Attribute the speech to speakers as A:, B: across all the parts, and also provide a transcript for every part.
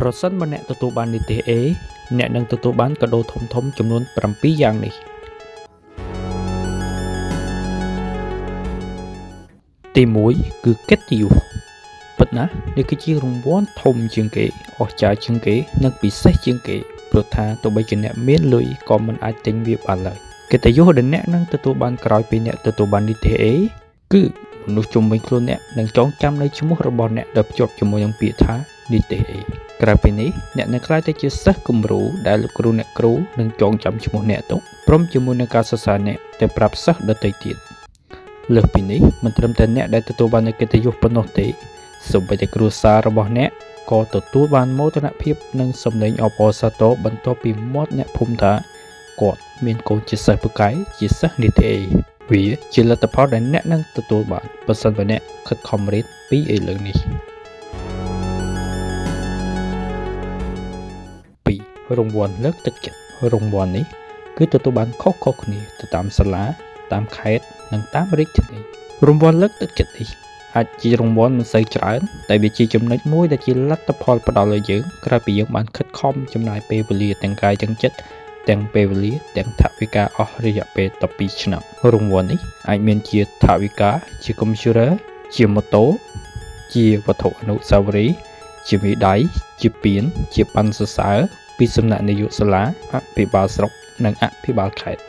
A: ប្រសិនបើអ្នកទទួលបាននីតិ A អ្នកនឹងទទួលបានកាដូធំៗចំនួន7យ៉ាងនេះទី1គឺកិត្តិយសពិតណាស់នេះគឺជារង្វាន់ធំជាងគេអស្ចារ្យជាងគេនិងពិសេសជាងគេព្រោះថាទោះបីជាអ្នកមានលុយក៏មិនអាចទិញវាបានឡើយកិត្តិយសដែលអ្នកនឹងទទួលបានក្រោយពីអ្នកទទួលបាននីតិ A គឺមនុស្សជុំវិញខ្លួនអ្នកនឹងចងចាំនៅឈ្មោះរបស់អ្នកដែលភ្ជាប់ជាមួយនឹងពាក្យថានីតិ A ក្រៅពីនេះអ្នកនឹងក្លាយទៅជាសិស្សគំរូដែលលោកគ្រូអ្នកគ្រូនឹងចងចាំឈ្មោះអ្នកទុកព្រមជាមួយនឹងការសរសើរអ្នកទៅប្រាប់សិស្សដទៃទៀតលើសពីនេះមិនត្រឹមតែអ្នកដែលទទួលបាននូវកិត្តិយសប៉ុណ្ណោះទេសូម្បីតែគ្រួសាររបស់អ្នកក៏ទទួលបានមោទនភាពនិងសម្លេងអបអរសាទរបន្ទាប់ពីមាត់អ្នកភូមិថាគាត់មានកូនជាសិស្សពូកែជាសិស្សនីតិ A វាជាលទ្ធផលដែលអ្នកនឹងទទួលបានបើសិនបើអ្នកខិតខំរៀនពីឥឡូវនេះ2រង្វាន់លើកទឹកចិត្តរង្វាន់នេះគឺទទួលបានខុសៗគ្នាទៅតាមសាលាតាមខេត្តនិងតាមរាជធានីរង្វាន់លើកទឹកចិត្តនេះអាចជារង្វាន់មិនសូវច្រើនតែវាជាចំណុចមួយដែលជាលទ្ធផលផ្ដល់ឲ្យយើងក្រោយពីយើងបានខិតខំចំណាយពេលវេលាទាំងកាយទាំងចិត្តទាំងពេលវេលាទាំងថវិកាអស់រយៈពេល12ឆ្នាំរង្វាន់នេះអាចមានជាថវិកាជាកុំព្យូទ័រជាម៉ូតូជាវត្ថុអនុស្សាវរីយ៍ជាមេដាយជាពានជាប័ណ្ណសរសើរពីសំណាក់នាយកសាលាអភិបាលស្រុកនិងអភិបាលខេត្ត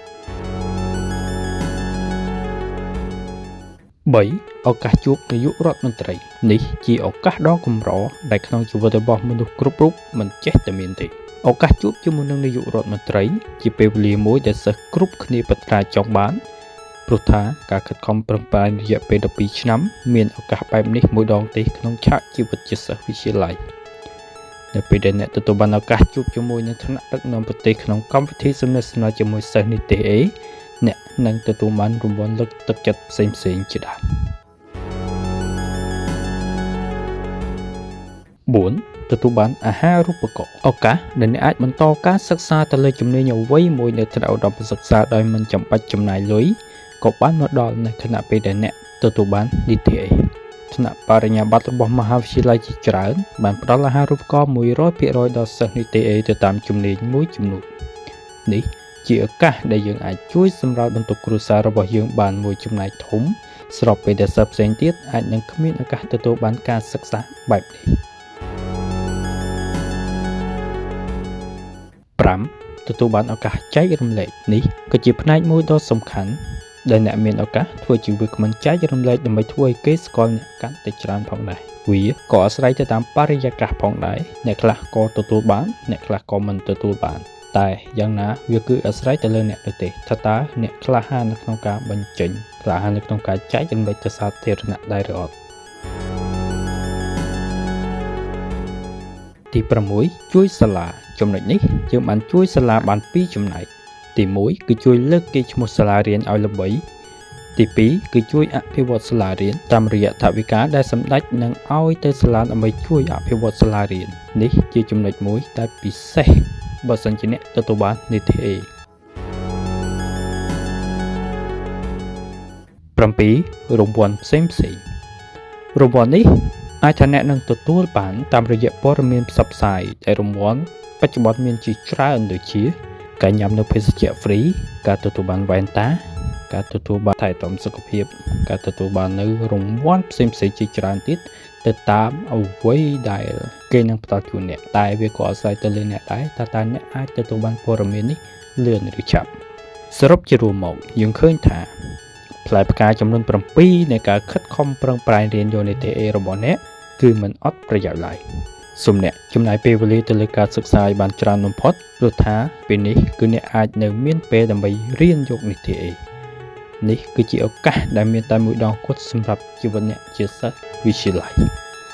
A: 3ឱកាសជួបនាយករដ្ឋមន្ត្រីនេះជាឱកាសដ៏កម្រដែលក្នុងជីវិតរបស់មនុស្សគ្រប់រូបមិនចេះតែមានទេឱកាសជួបជាមួយនឹងនាយករដ្ឋមន្ត្រីជាពេលវេលាមួយដែលសិស្សគ្រប់គ្នាប្រាថ្នាចង់បានព្រោះថាការខិតខំប្រឹងប្រែងរយៈពេល12ឆ្នាំមានឱកាសបែបនេះមួយដងទេក្នុងឆាកជីវិតជាសិស្សវិទ្យាល័យនៅពេលដែលអ្នកទទួលបានឱកាសជួបជាមួយនឹងថ្នាក់ដឹកនាំប្រទេសក្នុងកម្មវិធីសំណេះសំណាលជាមួយសិស្សនីតិ A អ្នកនឹងទទួលបានរង្វាន់លើកទឹកចិត្តផ្សេងៗជាដើម4ទទួលបានអាហារូបករណ៍ឱកាសដែលអ្នកអាចបន្តការសិក្សាទៅលើជំនាញអ្វីមួយនៅថ្នាក់ឧត្តមសិក្សាដោយមិនចាំបាច់ចំណាយលុយក៏បានមកដល់នៅខណៈពេលដែលអ្នកទទួលបាននីតិ A ថ្នាក់បរិញ្ញាបត្ររបស់មហាវិទ្យាល័យជាច្រើនបានផ្ដល់អាហារូបករណ៍ 100% ដល់សិស្សនីតិ A ទៅតាមជំនាញមួយចំនួននេះជាឱកាសដែលយើងអាចជួយសម្រាលបន្ទុកគ្រួសាររបស់យើងបានមួយចំណែកធំស្របពេលដែលសិស្សផ្សេងទៀតអាចនឹងគ្មានឱកាសទទួលបានការសិក្សាបែបនេះ5ទទួលបានឱកាសចែករំលែកនេះក៏ជាផ្នែកមួយដ៏សំខាន់ដែលអ្នកមានឱកាសធ្វើជាវាគ្មិនចែករំលែកដើម្បីធ្វើឲ្យគេស្គាល់អ្នកកាន់តែច្រើនផងដែរវាក៏អាស្រ័យទៅតាមបរិយាកាសផងដែរអ្នកខ្លះក៏ទទួលបានអ្នកខ្លះក៏មិនទទួលបានតែយ៉ាងណាវាគឺអាស្រ័យទៅលើអ្នកទៅទេថាតើអ្នកក្លាហាននៅក្នុងការបញ្ចេញក្លាហាននៅក្នុងការចែករំលែកទៅសាធារណៈដែរឬអត់ទី6ជួយសាលាចំណុចនេះយើងបានជួយសាលាបាន2ចំណែកទី1គឺជួយលើកកេរ្តិ៍ឈ្មោះសាលារៀនឲ្យល្បីទី2គឺជួយអភិវឌ្ឍសាលារៀនតាមរយៈថវិកាដែលសម្ដេចនឹងឲ្យទៅសាលាដើម្បីជួយអភិវឌ្ឍសាលារៀននេះជាចំណុចមួយដែលពិសេសបើសិនជាអ្នកទទួលបាននីតិ A 7រង្វាន់ផ្សេងរង្វាន់នេះអាចថាអ្នកនឹងទទួលបានតាមរយៈព័ត៌មានផ្សព្វផ្សាយដែលរង្វាន់បច្ចុប្បន្នមានជាច្រើនដូចជាការញ៉ាំនៅភេសជ្ជៈហ្វ្រីការទទួលបានវ៉ែនតាការទទួលបានថែទាំសុខភាពការទទួលបាននៅរង្វាន់ផ្សេងជាច្រើនទៀតទៅតាមអ្វីដែលគេនឹងផ្ដល់ជូនអ្នកតែវាក៏អាស្រ័យទៅលើអ្នកដែរតើអ្នកអាចទទួលបានព័ត៌មាននេះលឿនឬឆាប់សរុបជារួមមកយើងឃើញថាផ្លែផ្កាចំនួន7នៃការខិតខំប្រឹងប្រែងរៀនយកនីតិ A របស់អ្នកគឺមិនអត់ប្រយោជន៍ឡើយសូមអ្នកចំណាយពេលវេលាទៅលើការសិក្សាឲ្យបានច្រើនបំផុតព្រោះថាពេលនេះគឺអ្នកអាចនៅមានពេលដើម្បីរៀនយកនីតិ A នេះគឺជាឱកាសដែលមានតែមួយដងគត់សម្រាប់ជីវិតអ្នកជាសិស្សវិទ្យាល័យ